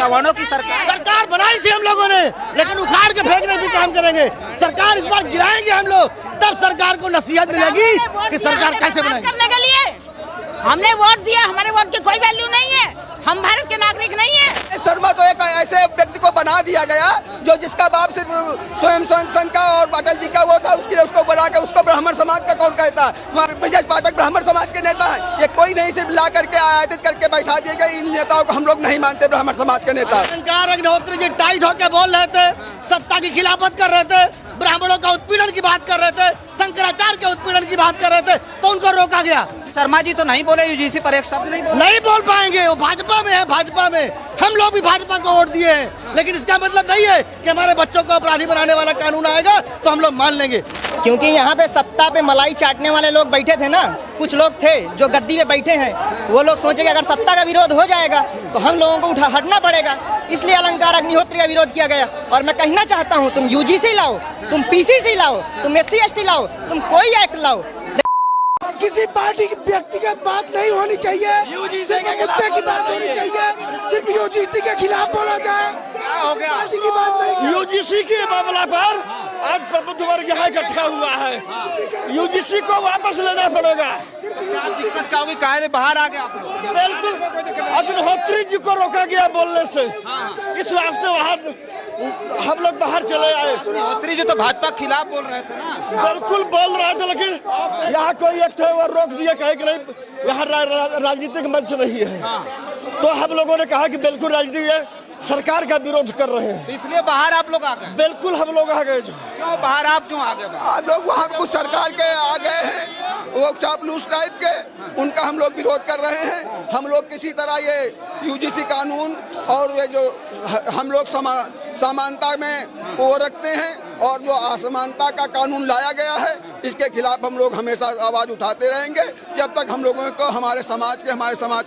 सवर्णों की सरकार बनाई थी हम लोगों ने, लेकिन उखाड़ के फेंकने भी काम करेंगे। सरकार इस बार गिराएंगे हम लोग, तब सरकार को नसीहत मिलेगी कि सरकार कैसे बनाएगी। करने के लिए हमने वोट दिया, हमारे वोट की कोई वैल्यू नहीं है, हम भारत के नागरिक नहीं है। शर्मा तो एक ऐसे व्यक्ति को बना दिया गया जो जिसका बाप सिर्फ स्वयं संघ का और अटल जी का वो था, उसको बना के उसको ब्राह्मण समाज का कौन कहता है। हमारे ब्रजेश पाठक ब्राह्मण समाज के नेता है, ये कोई नहीं सिर्फ ला करके आयातित करके बैठा दिए गए। इन नेताओं को हम लोग नहीं मानते ब्राह्मण समाज के नेता। अलंकार अग्निहोत्री जी टाइट होकर बोल रहे थे, सत्ता की खिलाफत कर रहे थे, ब्राह्मणों का उत्पीड़न की बात कर रहे थे, शंकराचार्य के उत्पीड़न की बात कर रहे थे, तो उनको रोका गया। शर्मा जी तो नहीं बोले, यूजीसी पर एक शब्द नहीं बोल पाएंगे। वो भाजपा में है, भाजपा में हम लोग भी भाजपा को वोट दिए हैं, लेकिन इसका मतलब नहीं है कि हमारे बच्चों को अपराधी बनाने वाला कानून आएगा तो हम लोग मान लेंगे। क्योंकि यहाँ पे सत्ता पे मलाई चाटने वाले लोग बैठे थे ना, कुछ लोग थे जो गद्दी पे बैठे हैं, वो लोग सोचे कि अगर सत्ता का विरोध हो जाएगा तो हम लोगों को हटना पड़ेगा, इसलिए अलंकार अग्निहोत्री का विरोध किया गया। और मैं कहना चाहता हूँ, तुम यूजीसी लाओ, तुम पीसीसी लाओ, तुम SC/ST लाओ, तुम कोई एक्ट लाओ, किसी पार्टी की व्यक्तिगत बात नहीं होनी चाहिए, सिर्फ मुद्दे की बात होनी चाहिए। सिर्फ यूजीसी के खिलाफ बोला जाए, पार्टी की बात नहीं। यूजीसी के मामला पर आज प्रबुद्ध वर्ग यहाँ इकट्ठा हुआ है, यूजीसी को वापस लेना पड़ेगा। क्या दिक्कत क्या होगी, काहे बाहर आ गए आप लोग? बिल्कुल अग्निहोत्री जी को रोका गया बोलने से, इस वास्ते वहाँ हम लोग बाहर चले आए। अग्निहोत्री जी तो भाजपा के खिलाफ बोल रहे थे ना। बिल्कुल बोल रहे थे, लेकिन यहाँ कोई एक थे वो रोक दिया, कहे कि नहीं यहाँ राजनीतिक मंच नहीं है। तो हम लोगों ने कहा कि बिल्कुल राजनीतिक सरकार का विरोध कर रहे हैं, इसलिए बाहर आप लोग आ गए। बिल्कुल हम लोग आ गए। क्यों बाहर, आप क्यों आ गए? आप लोग वहाँ कुछ सरकार के आ गए हैं, वो चापलूस टाइप के, उनका हम लोग विरोध कर रहे हैं। हम लोग किसी तरह ये यूजीसी कानून और ये जो हम लोग समानता में वो रखते हैं, और जो असमानता का कानून लाया गया है, इसके खिलाफ हम लोग हमेशा आवाज उठाते रहेंगे जब तक हम लोगों को हमारे समाज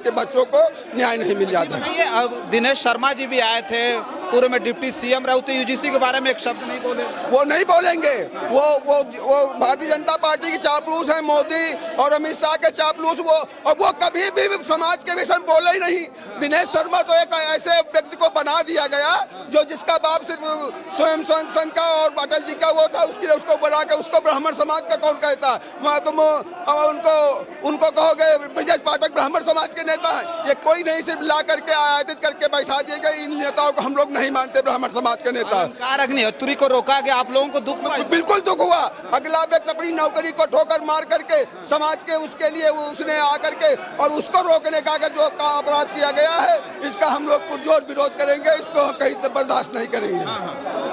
के बच्चों को न्याय नहीं मिल जाता है। दिनेश शर्मा जी भी आए थे, पूर्व में डिप्टी सीएम रहे, तो यूजीसी के बारे में एक शब्द नहीं बोले। वो नहीं बोलेंगे, वो भारतीय जनता पार्टी की चापलूस है, मोदी और अमित शाह के चापलूस वो कभी भी समाज के विषय में बोले ही नहीं। दिनेश शर्मा तो एक ऐसे व्यक्ति को बना दिया गया जो जिसका बाप सिर्फ स्वयं संघ का और अटल जी का वो था, उसको बना के उसको ब्राह्मण समाज का कौन कहता है। तुम उनको कहोगे ब्रजेश पाठक ब्राह्मण समाज के नेता है, ये कोई नहीं सिर्फ ला करके आयातित करके बैठा दिए गए। इन नेताओं को हम लोग नहीं मानते ब्राह्मण समाज के नेता। अलंकार अग्निहोत्री को रोका गया, आप लोगों को दुख हुआ? बिल्कुल दुख हुआ। अगला व्यक्ति अपनी नौकरी को ठोकर मार करके समाज के उसके लिए उसने आकर के और उसको रोकने का अगर जो अपराध किया गया है, इसका हम लोग पुरजोर विरोध करेंगे, इसको कहीं से बर्दाश्त नहीं करेंगे।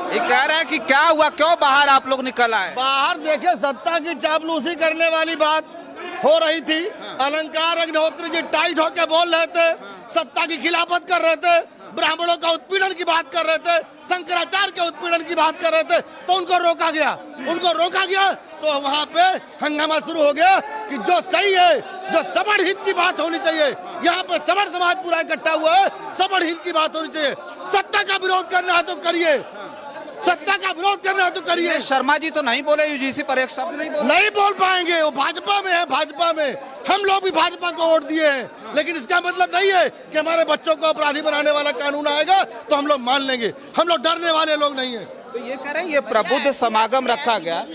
ये कह रहे हैं कि क्या हुआ, क्यों बाहर आप लोग निकल आए? बाहर देखे सत्ता की चापलूसी करने वाली बात हो रही थी। अलंकार अग्निहोत्री जी टाइट होकर बोल रहे थे, सत्ता की खिलाफत कर रहे थे, ब्राह्मणों का उत्पीड़न की बात कर रहे थे, शंकराचार्य के उत्पीड़न की बात कर रहे थे, तो उनको रोका गया। तो वहाँ पे हंगामा शुरू हो गया कि जो सही है, जो सबड़ हित की बात होनी चाहिए, यहाँ पे सबड़ समाज पूरा इकट्ठा हुआ है, सबड़ हित की बात होनी चाहिए। सत्ता का विरोध करना है तो करिए, सत्ता का विरोध करना है तो करिए। शर्मा जी तो नहीं बोले, यूजीसी पर एक शब्द नहीं बोल पाएंगे। वो भाजपा में है, भाजपा में हम लोग भी भाजपा को वोट दिए हैं, लेकिन इसका मतलब नहीं है कि हमारे बच्चों को अपराधी बनाने वाला कानून आएगा तो हम लोग मान लेंगे। हम लोग डरने वाले लोग नहीं है। तो ये कह रहे हैं, ये प्रबुद्ध समागम रखा गया,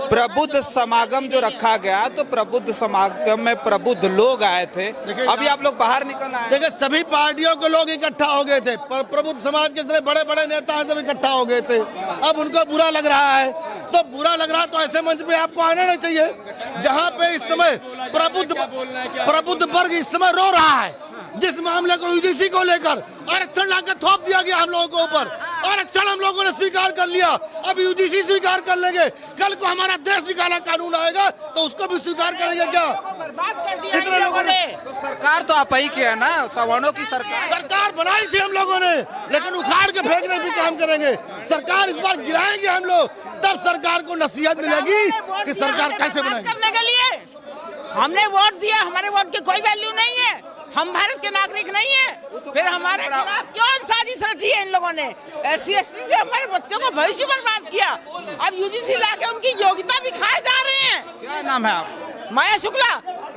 प्रबुद्ध समागम जो रखा गया, तो प्रबुद्ध समागम में प्रबुद्ध लोग आए थे, अभी आप लोग बाहर निकल आए। देखिए सभी पार्टियों के लोग इकट्ठा हो गए थे, प्रबुद्ध समाज के जितने बड़े बड़े नेता हैं सब इकट्ठा हो गए थे। अब उनको बुरा लग रहा है, तो बुरा लग रहा तो ऐसे मंच पे आपको आना नहीं चाहिए जहाँ पे इस समय प्रबुद्ध वर्ग इस समय रो रहा है। जिस मामले को यूजीसी को लेकर आरक्षण लाकर थोप दिया गया हम लोगों के ऊपर, आरक्षण हम लोगों ने स्वीकार कर लिया, अब यूजीसी स्वीकार कर लेंगे। कल को हमारा देश निकाला कानून आएगा तो उसको भी स्वीकार करेंगे क्या? इतने लोगों ने तो सरकार तो आप ही की है ना, सवर्णों की सरकार बनाई थी हम लोगों ने, लेकिन उखाड़ के फेंकने भी काम करेंगे। सरकार इस बार गिराएंगे हम लोग, तब सरकार को नसीहत मिलेगी कि सरकार कैसे बनाएगी। करने के लिए हमने वोट दिया, हमारे वोट की कोई वैल्यू नहीं है, हम भारत के नागरिक नहीं है। फिर हमारे खिलाफ क्यों साजिश रची है इन लोगों ने? SC/ST से हमारे बच्चों को भविष्य बर्बाद किया, अब यूजीसी लाके उनकी योग्यता भी खाए जा रहे हैं। क्या नाम है आप? माया शुक्ला।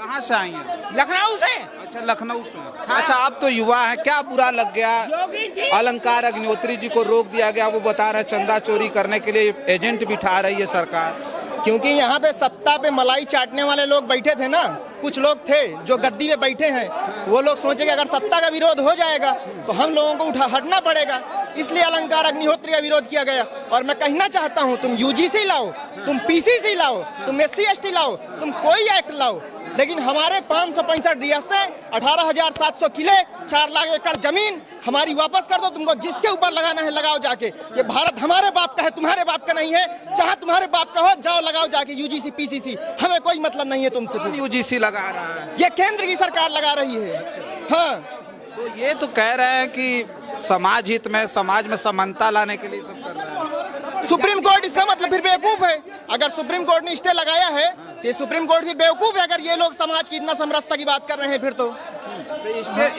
कहाँ से आई हैं? लखनऊ से। अच्छा, लखनऊ से। अच्छा, आप तो युवा हैं, क्या बुरा लग गया? योगी जी अलंकार अग्निहोत्री जी को रोक दिया गया, वो बता रहे हैं चंदा चोरी करने के लिए एजेंट बिठा रही है सरकार। क्योंकि यहाँ पे सत्ता पे मलाई चाटने वाले लोग बैठे थे ना, कुछ लोग थे जो गद्दी पे बैठे हैं, वो लोग सोचे कि अगर सत्ता का विरोध हो जाएगा तो हम लोगों को हटना पड़ेगा, इसलिए अलंकार अग्निहोत्री का विरोध किया गया। और मैं कहना चाहता हूँ, तुम यूजीसी लाओ, तुम पीसीसी लाओ, तुम SC/ST लाओ, तुम कोई एक्ट लाओ, लेकिन हमारे 565 रियासतें, 18,700 किले, 4 लाख एकड़ जमीन हमारी वापस कर दो। तुमको जिसके ऊपर लगाना है लगाओ जाके। ये भारत हमारे बाप का है, तुम्हारे बाप का नहीं है। चाहे तुम्हारे बाप का हो, जाओ लगाओ जाके यूजीसी PCC, हमें कोई मतलब नहीं है तुमसे। कौन यूजीसी लगा रहा है? ये केंद्र की सरकार लगा रही है। हाँ, तो ये तो कह रहे हैं कि समाज हित में, समाज में समानता लाने के लिए सब कर रहे हैं। सुप्रीम कोर्ट इसका मतलब फिर बेवकूफ है। अगर सुप्रीम कोर्ट ने स्टे लगाया है तो सुप्रीम कोर्ट फिर बेवकूफ है, अगर ये लोग समाज की इतना समरसता की बात कर रहे हैं। फिर तो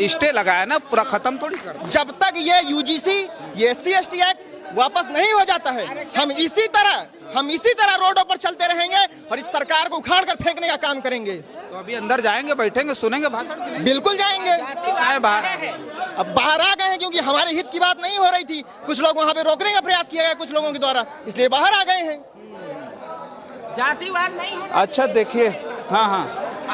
स्टे लगाया ना, पूरा खत्म थोड़ी कर। जब तक ये यूजीसी, ये SC/ST एक्ट वापस नहीं हो जाता है, हम इसी तरह रोडों पर चलते रहेंगे और इस सरकार को उखाड़ कर फेंकने का काम करेंगे। तो अभी अंदर जाएंगे, बैठेंगे, सुनेंगे भाषण? बिल्कुल जाएंगे। आए बाहर। अब बाहर आ गए हैं क्योंकि हमारे हित की बात नहीं हो रही थी। कुछ लोग वहाँ पे रोकने का प्रयास किया गया कुछ लोगों के द्वारा, इसलिए बाहर आ गए हैं। जातिवाद नहीं होना। अच्छा, देखिए, हाँ हाँ,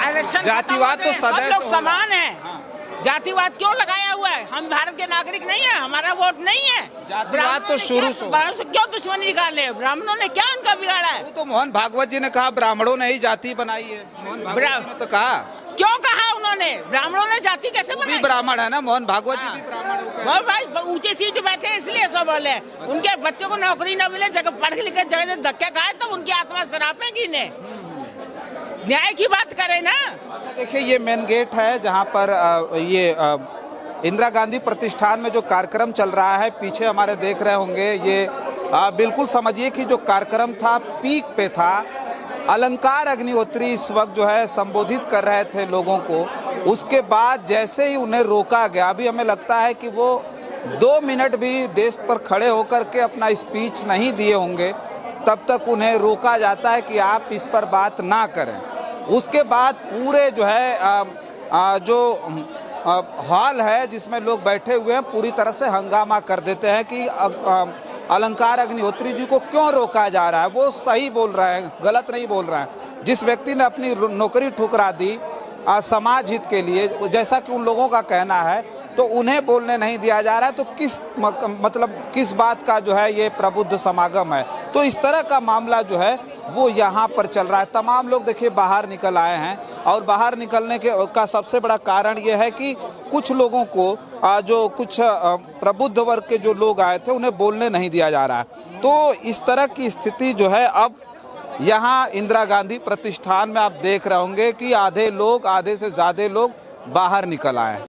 आरक्षण जातिवाद तो सब सदैव लोग से समान है। जातिवाद क्यों लगाया हुआ है? हम भारत के नागरिक नहीं है, हमारा वोट नहीं है। जातिवाद तो शुरू से ब्राह्मणों से क्यों दुश्मनी निकाले? ब्राह्मणों ने क्या उनका बिगाड़ा है? वो तो मोहन भागवत जी ने कहा ब्राह्मणों ने ही जाति बनाई है। मोहन भागवत जी ने तो कहा। क्यों कहा उन्होंने? ब्राह्मणों ने जाति कैसे बनाई? ब्राह्मण है ना, मोहन भागवत जी भी ब्राह्मण हो। बहुत भाई ऊंचे सीट पे बैठे हैं इसलिए सब बोले। उनके बच्चों को नौकरी न मिले, जगह पढ़ लिख कर जगह धक्के खाए तो उनकी आत्मा सरापेगी ने। न्याय की बात करें ना। देखिए, ये मेन गेट है जहाँ पर ये इंदिरा गांधी प्रतिष्ठान में जो कार्यक्रम चल रहा है, पीछे हमारे देख रहे होंगे, ये बिल्कुल समझिए कि जो कार्यक्रम था पीक पे था। अलंकार अग्निहोत्री इस वक्त जो है संबोधित कर रहे थे लोगों को, उसके बाद जैसे ही उन्हें रोका गया, अभी हमें लगता है कि वो 2 मिनट भी डेस्क पर खड़े होकर के अपना स्पीच नहीं दिए होंगे, तब तक उन्हें रोका जाता है कि आप इस पर बात ना करें। उसके बाद पूरे जो है जो हॉल है जिसमें लोग बैठे हुए हैं, पूरी तरह से हंगामा कर देते हैं कि अलंकार अग्निहोत्री जी को क्यों रोका जा रहा है। वो सही बोल रहे हैं, गलत नहीं बोल रहे हैं। जिस व्यक्ति ने अपनी नौकरी ठुकरा दी समाज हित के लिए, जैसा कि उन लोगों का कहना है, तो उन्हें बोलने नहीं दिया जा रहा है। तो किस बात का जो है ये प्रबुद्ध समागम है? तो इस तरह का मामला जो है वो यहाँ पर चल रहा है। तमाम लोग देखिए बाहर निकल आए हैं, और बाहर निकलने का सबसे बड़ा कारण ये है कि कुछ लोगों को जो कुछ प्रबुद्ध वर्ग के जो लोग आए थे उन्हें बोलने नहीं दिया जा रहा है। तो इस तरह की स्थिति जो है अब यहाँ इंदिरा गांधी प्रतिष्ठान में आप देख रहे होंगे कि आधे से ज़्यादा लोग बाहर निकल आए हैं।